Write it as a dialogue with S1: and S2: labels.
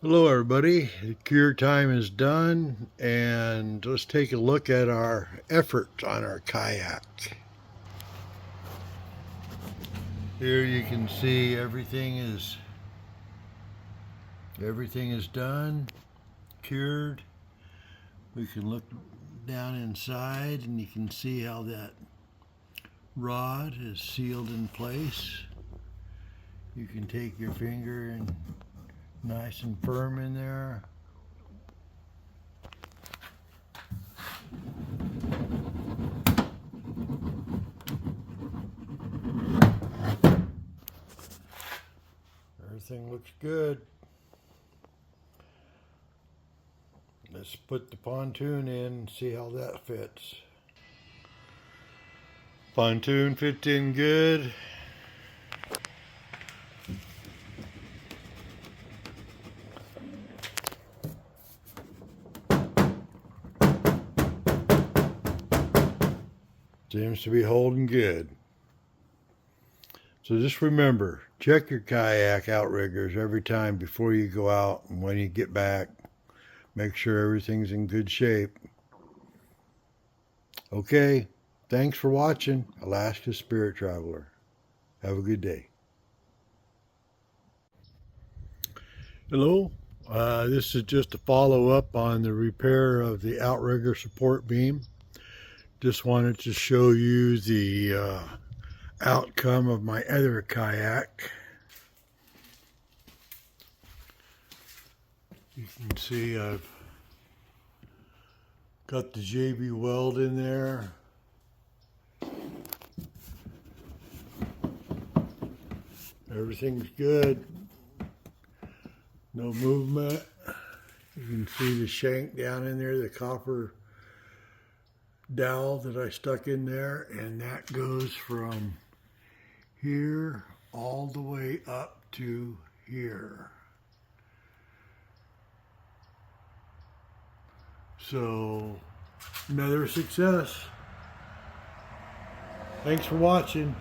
S1: Hello everybody, the cure time is done and let's take a look at our effort on our kayak. Here you can see everything is done, cured. We can look down inside and you can see how that rod is sealed in place. You can take your finger and nice and firm in there. Everything looks good. Let's put the pontoon in and see how that fits. Pontoon fits in good. Seems to be holding good. So just remember, check your kayak outriggers every time before you go out, and when you get back, make sure everything's in good shape. Okay, thanks for watching Alaska Spirit Traveler. Have a good day. Hello, this is just a follow-up on the repair of the outrigger support beam. Just wanted to show you the outcome of my other kayak. You can see I've got the JB weld in there. Everything's good. No movement. You can see the shank down in there, the copper dowel that I stuck in there, and that goes from here all the way up to here. So, another success. Thanks for watching.